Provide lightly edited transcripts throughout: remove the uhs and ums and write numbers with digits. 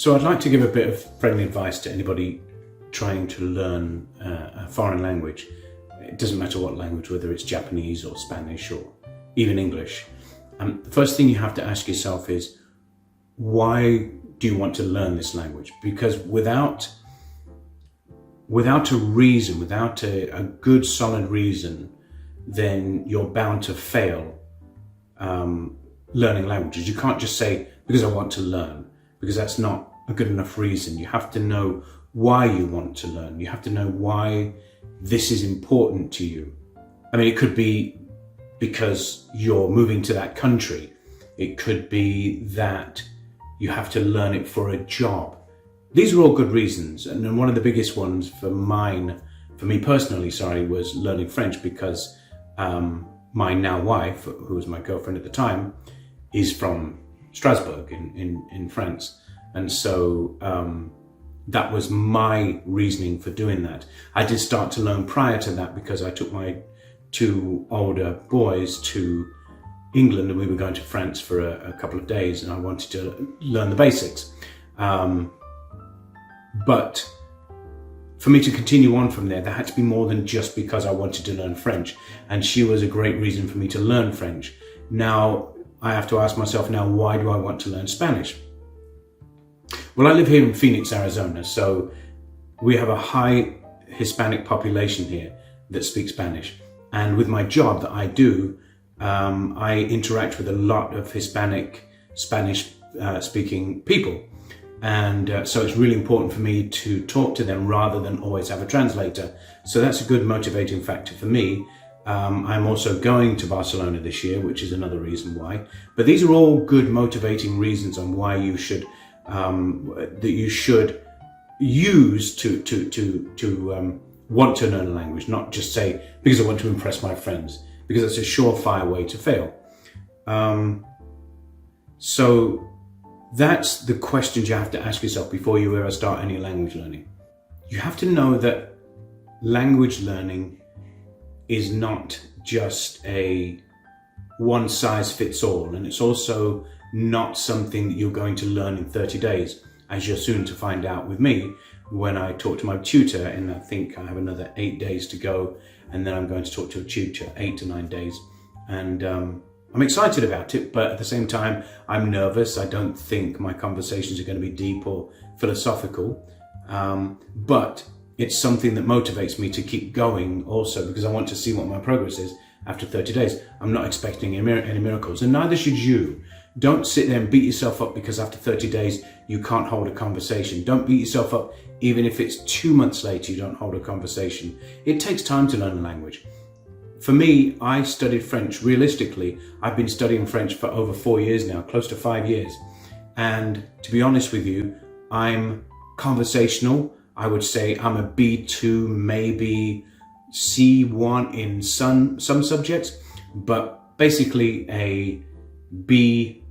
So I'd like to give a bit of friendly advice to anybody trying to learn a foreign language. It doesn't matter what language, whether it's Japanese or Spanish or even English. The first thing you have to ask yourself is, why do you want to learn this language? Because without a reason, without a good solid reason, then you're bound to fail learning languages. You can't just say, because I want to learn, because that's not a good enough reason. You have to know why you want to learn. You have to know why this is important to you. I mean, it could be because you're moving to that country. It could be that you have to learn it for a job. These are all good reasons. And then one of the biggest ones for me personally, was learning French, because my now wife, who was my girlfriend at the time, is from Strasbourg in France. And so that was my reasoning for doing that. I did start to learn prior to that because I took my two older boys to England and we were going to France for a couple of days, and I wanted to learn the basics. But for me to continue on from there had to be more than just because I wanted to learn French. And she was a great reason for me to learn French. Now, I have to ask myself now, why do I want to learn Spanish? Well, I live here in Phoenix, Arizona, so we have a high Hispanic population here that speaks Spanish. And with my job that I do, I interact with a lot of Hispanic Spanish speaking people. And so it's really important for me to talk to them rather than always have a translator. So that's a good motivating factor for me. I'm also going to Barcelona this year, which is another reason why. But these are all good motivating reasons on why you should that you should use to want to learn a language, not just say because I want to impress my friends, because that's a surefire way to fail. So that's the questions you have to ask yourself before you ever start any language learning. You have to know that language learning is not just a one-size-fits-all, and it's also not something that you're going to learn in 30 days, as you're soon to find out with me when I talk to my tutor, and I think I have another 8 days to go, and then I'm going to talk to a tutor 8 to 9 days. And I'm excited about it, but at the same time, I'm nervous. I don't think my conversations are going to be deep or philosophical, but it's something that motivates me to keep going also, because I want to see what my progress is after 30 days. I'm not expecting any miracles, and neither should you. Don't sit there and beat yourself up because after 30 days you can't hold a conversation. Don't beat yourself up even if it's 2 months later you don't hold a conversation. It takes time to learn a language. For me, I studied French. Realistically, I've been studying French for over 4 years now, close to 5 years. And to be honest with you, I'm conversational. I would say I'm a B2, maybe C1 in some subjects, but basically a B2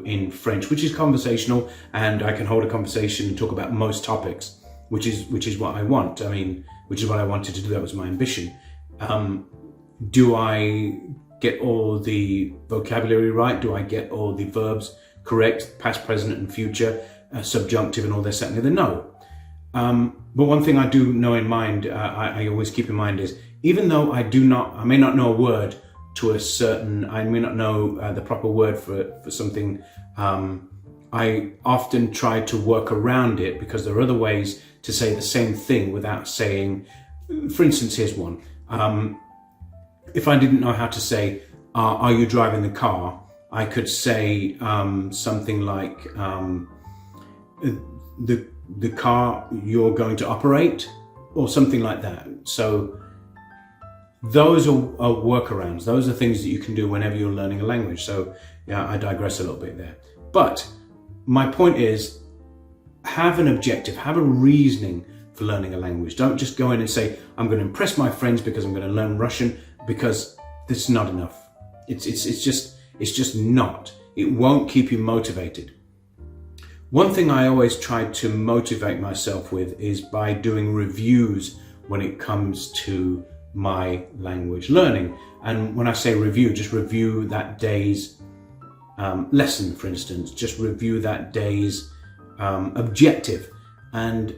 in French, which is conversational, and I can hold a conversation and talk about most topics, which is what I want. I mean, which is what I wanted to do. That was my ambition. Do I get all the vocabulary right? Do I get all the verbs correct, past, present, and future, subjunctive, and all this, that, and the other? No. But one thing I do know in mind, I always keep in mind is, even though I may not know a word to a certain, I may not know the proper word for something, I often try to work around it, because there are other ways to say the same thing without saying, for instance, here's one. If I didn't know how to say, are you driving the car? I could say something like, the car you're going to operate, or something like that. So those are workarounds. Those are things that you can do whenever you're learning a language. So yeah, I digress a little bit there. But my point is, have an objective, have a reasoning for learning a language. Don't just go in and say, I'm going to impress my friends because I'm going to learn Russian, because this is not enough. It's just not. It won't keep you motivated. One thing I always try to motivate myself with is by doing reviews when it comes to my language learning. And when I say review, just review that day's lesson, for instance. Just review that day's objective, and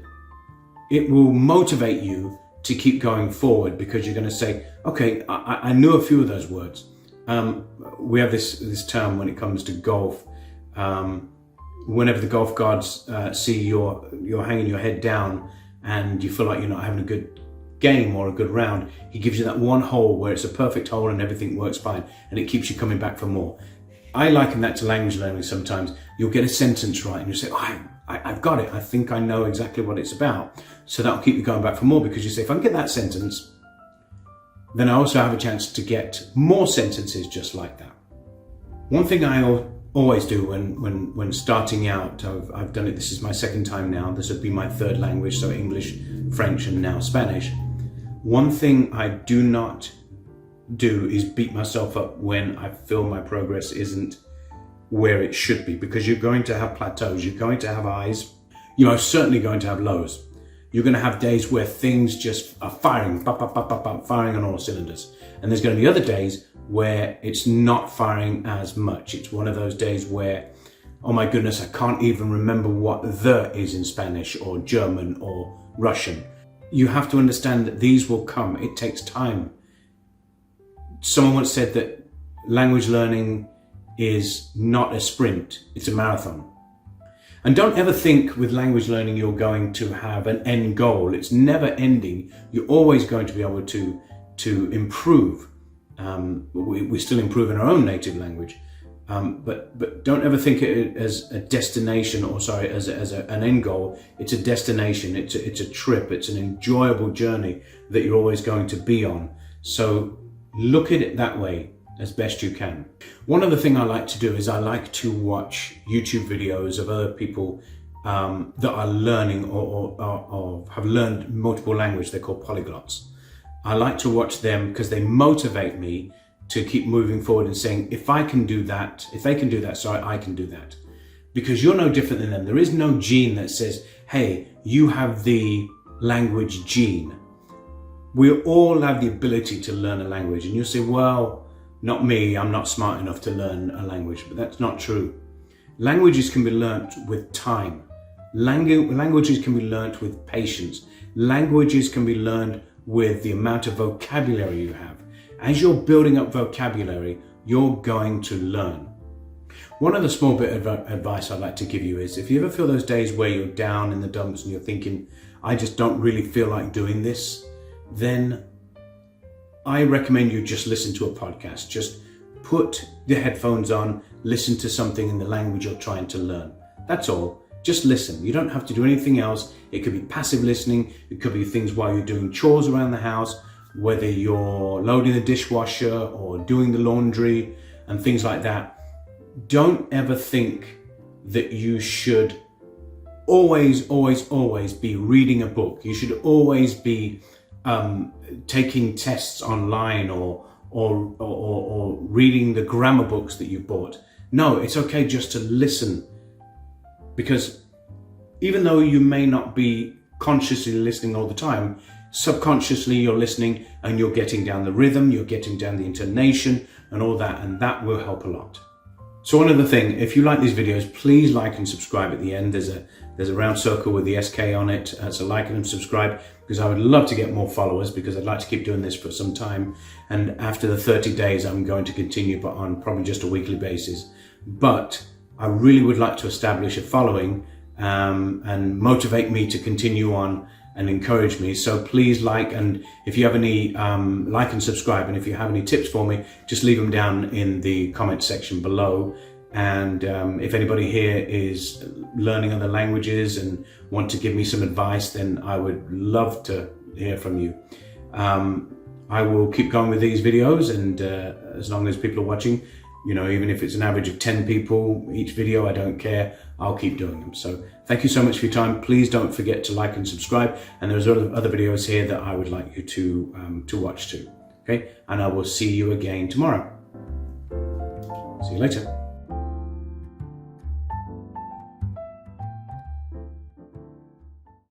it will motivate you to keep going forward, because you're going to say, okay, I knew a few of those words. We have this term when it comes to golf. Whenever the golf gods see you're hanging your head down and you feel like you're not having a good game or a good round, he gives you that one hole where it's a perfect hole and everything works fine, and it keeps you coming back for more. I liken that to language learning. Sometimes you'll get a sentence right and you say, oh, I've got it. I think I know exactly what it's about. So that'll keep you going back for more, because you say, if I can get that sentence, then I also have a chance to get more sentences just like that. One thing I always do when starting out, I've done it, this is my second time now, this would be my third language, so English, French, and now Spanish. One thing I do not do is beat myself up when I feel my progress isn't where it should be, because you're going to have plateaus, you're going to have highs, you're most certainly going to have lows. You're going to have days where things just are firing, firing on all cylinders. And there's going to be other days where it's not firing as much. It's one of those days where, oh my goodness, I can't even remember what the is in Spanish or German or Russian. You have to understand that these will come. It takes time. Someone once said that language learning is not a sprint, it's a marathon. And don't ever think with language learning you're going to have an end goal. It's never ending. You're always going to be able to improve. We still improve in our own native language, but don't ever think it as a destination, or sorry, as an end goal. It's a destination. It's a trip. It's an enjoyable journey that you're always going to be on. So look at it that way as best you can. One other thing I like to do is I like to watch YouTube videos of other people that are learning or have learned multiple languages. They're called polyglots. I like to watch them because they motivate me to keep moving forward and saying, if I can do that, if they can do that, sorry, I can do that. Because you're no different than them. There is no gene that says, hey, you have the language gene. We all have the ability to learn a language. And you'll say, well, not me, I'm not smart enough to learn a language. But that's not true. Languages can be learnt with time. Languages can be learnt with patience. Languages can be learned with the amount of vocabulary you have. As you're building up vocabulary, you're going to learn. One other small bit of advice I'd like to give you is, if you ever feel those days where you're down in the dumps and you're thinking, I just don't really feel like doing this, then I recommend you just listen to a podcast. Just put the headphones on, listen to something in the language you're trying to learn. That's all. Just listen. You don't have to do anything else. It could be passive listening. It could be things while you're doing chores around the house, whether you're loading the dishwasher or doing the laundry and things like that. Don't ever think that you should always be reading a book. You should always be taking tests online or reading the grammar books that you bought. No, it's okay just to listen. Because even though you may not be consciously listening all the time, subconsciously you're listening and you're getting down the rhythm, you're getting down the intonation and all that, and that will help a lot. So one other thing, if you like these videos, please like and subscribe at the end. There's a round circle with the SK on it, so like and subscribe, because I would love to get more followers, because I'd like to keep doing this for some time. And after the 30 days, I'm going to continue, but on probably just a weekly basis. But I really would like to establish a following and motivate me to continue on and encourage me. So please like, and if you have any, like and subscribe. And if you have any tips for me, just leave them down in the comment section below. And if anybody here is learning other languages and want to give me some advice, then I would love to hear from you. I will keep going with these videos, and as long as people are watching, you know, even if it's an average of 10 people each video, I don't care. I'll keep doing them. So thank you so much for your time. Please don't forget to like and subscribe. And there's other videos here that I would like you to watch too. Okay, and I will see you again tomorrow. See you later.